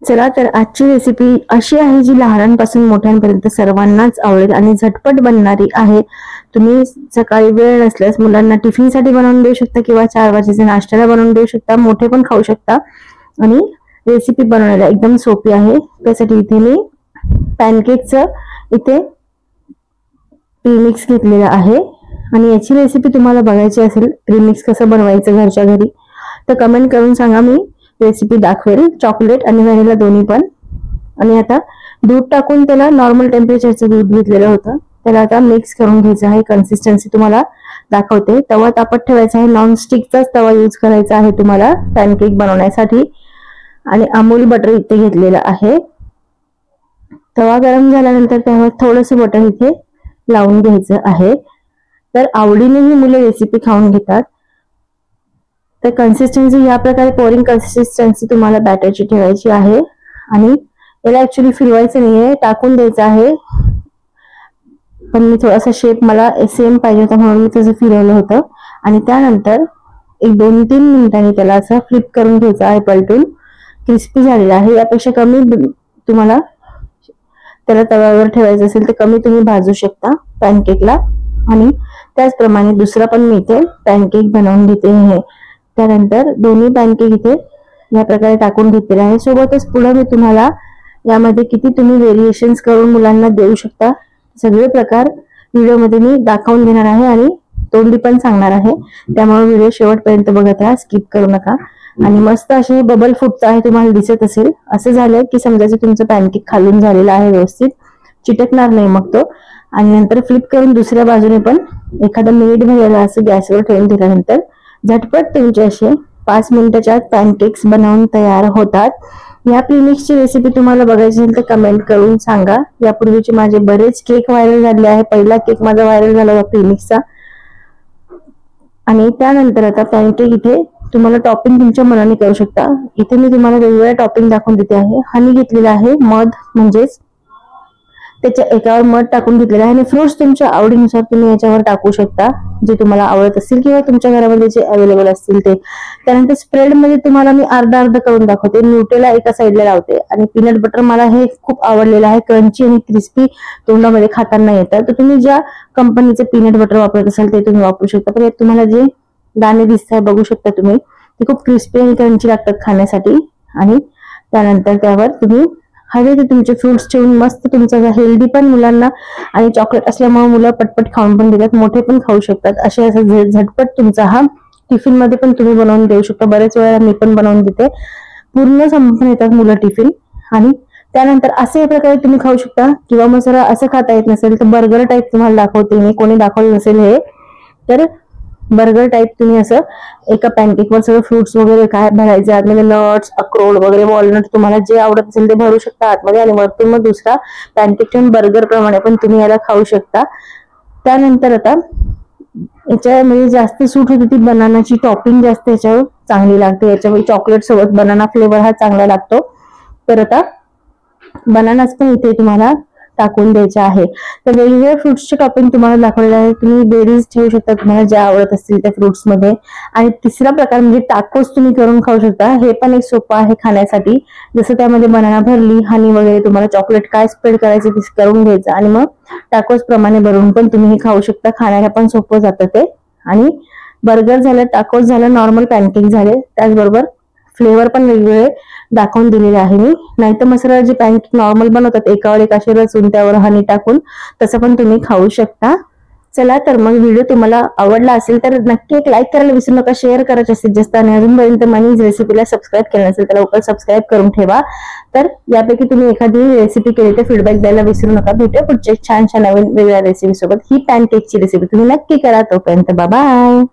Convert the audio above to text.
चला तर आजची रेसिपी अशी आहे जी लहानांपासून मोठ्यांपर्यंत सर्वांनाच आवडेल आणि झटपट बनणारी आहे। तुम्ही सकाळी वेळ नसल्यास मुलांना टिफिनसाठी बनवून देऊ शकता किंवा 4 वाजेच्या नाश्त्याला बनवून देऊ शकता, मोठे पण खाऊ शकता आणि रेसिपी बनवायला एकदम सोपी आहे। त्यासाठी इथे मी पॅनकेकचं इथे प्रीमिक्स घेतलेलं आहे आणि याची रेसिपी तुम्हाला बघायची असेल प्रीमिक्स कसं बनवायचं घरच्या घरी तर कमेंट करून सांगा, मी रेसिपी दाखवेल। चॉकलेट आणि व्हॅनिला दोन्ही पण। आणि आता दूध टाकून त्याला नॉर्मल टेम्परेचरचं दूध घेतलेलं होतं, त्याला आता मिक्स करून घ्यायचं आहे। कन्सिस्टन्सी तुम्हाला दाखवते। तवा तापत ठेवायचा आहे, नॉन स्टिकचाच तवा यूज करायचा आहे तुम्हाला पॅनकेक बनवण्यासाठी। आणि अमूल बटर इथे घेतलेलं आहे। तवा गरम झाल्यानंतर त्यावर थोडंसं बटर इथे लावून घ्यायचं आहे। तर आवडीने ही मुलं रेसिपी खाऊन घेतात। तर कन्सिस्टन्सी या प्रकारे पोरिंग कन्सिस्टन्सी तुम्हाला बॅटरची ठेवायची आहे आणि याला ऍक्च्युली फिरवायचं नाहीये, टाकून द्यायचं आहे। पण मी थोडासा शेप मला सेम पाहिजे होता म्हणून मी तसं फिरवलं होतं आणि त्यानंतर एक 2-3 मिनिटांनी त्याला असं फ्लिप करून घ्यायचं आहे पलटून। क्रिस्पी झालेला आहे, यापेक्षा कमी तुम्हाला त्याला तव्यावर ठेवायचं असेल तर कमी तुम्ही भाजू शकता पॅनकेकला। आणि त्याचप्रमाणे दुसरा पण मी इथे पॅनकेक बनवून घेते आहे। त्यानंतर दोन्ही पॅनकेक इथे या प्रकारे टाकून घेतलेले आहे। सोबतच पुढे मी तुम्हाला यामध्ये किती तुम्ही व्हेरिएशन्स करून मुलांना देऊ शकता सगळे प्रकार व्हिडिओमध्ये मी दाखवून देणार आहे आणि तोंडी पण सांगणार आहे। त्यामुळे व्हिडिओ शेवटपर्यंत बघत राहा, स्किप करू नका। आणि मस्त असे बबल फुटत आहे, तुम्हाला दिसत असेल। असं झालं की समजायचं तुमचं पॅनकेक खालून झालेलं आहे, व्यवस्थित चिटकणार नाही मग तो। आणि नंतर फ्लिप करून दुसऱ्या बाजूने पण एखादा मिनिट भरायला असं गॅसवर ठेवून दिल्यानंतर झटपट तुमचे असे 5 मिनिटाच्या पॅनकेक्स बनवून तयार होतात। या प्रीमिक्सची रेसिपी तुम्हाला बघायची असेल तर कमेंट करून सांगा। यापूर्वीचे माझे बरेच केक व्हायरल झाले आहे, पहिला केक माझा व्हायरल झाला होता प्रीमिक्सचा। आणि त्यानंतर आता पॅनकेक इथे तुम्हाला टॉपिंग तुमच्या मनाने करू शकता। इथे मी तुम्हाला वेगवेगळ्या टॉपिंग दाखवून देते आहे। हनी घेतलेला आहे, मध म्हणजेच त्याच्या एकावर मध टाकून घेतलेला आहे आणि फ्रुट्स तुमच्या आवडीनुसार तुम्ही याच्यावर टाकू शकता जे तुम्हाला आवडत असतील किंवा तुमच्या घरामध्ये जे अवेलेबल असतील ते। त्यानंतर स्प्रेड मध्ये तुम्हाला मी अर्धा करून दाखवते। न्यूटेला एका साईडला लावते आणि पीनट बटर मला हे खूप आवडलेलं आहे, क्रंची आणि क्रिस्पी तोंडामध्ये खाताना येतं। तर तुम्ही ज्या कंपनीचे पीनट बटर वापरत असाल ते तुम्ही वापरू शकता। पण यात तुम्हाला जे दाणे दिसतात बघू शकता तुम्ही, ते खूप क्रिस्पी आणि क्रंची लागतात खाण्यासाठी। आणि त्यानंतर त्यावर तुम्ही हवे ते तुमचे फ्रुट्स ठेवून मस्त तुमचं हेल्दी पण मुलांना आणि चॉकलेट असल्यामुळे मुलं पटपट खाऊन पण घेतात, मोठे पण खाऊ शकतात। असे असं झटपट तुमचा हा टिफिन मध्ये पण तुम्ही बनवून देऊ शकता। बरेच वेळा मी पण बनवून देते, पूर्ण संपून येतात मुलं टिफिन। आणि त्यानंतर असे प्रकारे तुम्ही खाऊ शकता किंवा मग जरा असं खाता येत नसेल तर बर्गर टाईप तुम्हाला दाखवते मी, कोणी दाखवलं नसेल हे तर बर्गर टाइप तुम्ही असं एका पॅनकेकवर सगळं फ्रुट्स वगैरे काय भरायचे, आतमध्ये नट्स, अक्रोड वगैरे, वॉलनट तुम्हाला जे आवडत असेल ते भरू शकता आतमध्ये आणि वरतून मग दुसरा पॅनकेक ठेवून बर्गर प्रमाणे पण तुम्ही याला खाऊ शकता। त्यानंतर आता याच्यामध्ये जास्त सूट होती ती बनानाची टॉपिंग, जास्त याच्यावर चांगली लागते। याच्यामध्ये चॉकलेट सोबत बनाना फ्लेवर हा चांगला लागतो। तर आता बनानाच पण इथे तुम्हाला टाकून द्यायचे आहे। तर वेगवेगळ्या फ्रुट्सचे टॉपिंग तुम्हाला दाखवलेले आहे, तुम्ही बेरीज ठेवू शकता तुम्हाला ज्या आवडत असतील त्या फ्रुट्स मध्ये। आणि तिसरा प्रकार म्हणजे टाकोस तुम्ही करून खाऊ शकता, हे पण एक सोपं आहे खाण्यासाठी। जसं त्यामध्ये बनाना भरली, हनी वगैरे, तुम्हाला चॉकलेट काय स्प्रेड करायचे ते करून घ्यायचं आणि मग टाकोस प्रमाणे भरून पण तुम्ही हे खाऊ शकता, खाण्याला पण सोपं जातं ते। आणि बर्गर झालं, टाकोस झालं, नॉर्मल पॅनकेक झाले, त्याचबरोबर फ्लेवर पण वेगवेगळे दाखवून दिलेले आहे मी। नाहीतर मसाला जे पॅनकेक नॉर्मल बनवतात एकावर एक असे रचून त्यावर हनी टाकून, तसं पण तुम्ही खाऊ शकता। चला तर मग व्हिडिओ तुम्हाला आवडला असेल तर नक्की एक लाईक करायला विसरू नका, शेअर करा जास्तीत जास्त। आणि अजूनपर्यंत मनीज रेसिपीला सबस्क्राईब केलं नसेल तर लवकर सबस्क्राईब करून ठेवा। तर यापैकी तुम्ही एखादी रेसिपी केली तर फीडबॅक द्यायला विसरू नका। भेटूया पुढच्या छान नवीन वेगळ्या रेसिपी सोबत। ही पॅनकेकची रेसिपी तुम्ही नक्की करा। तोपर्यंत बाय बाय।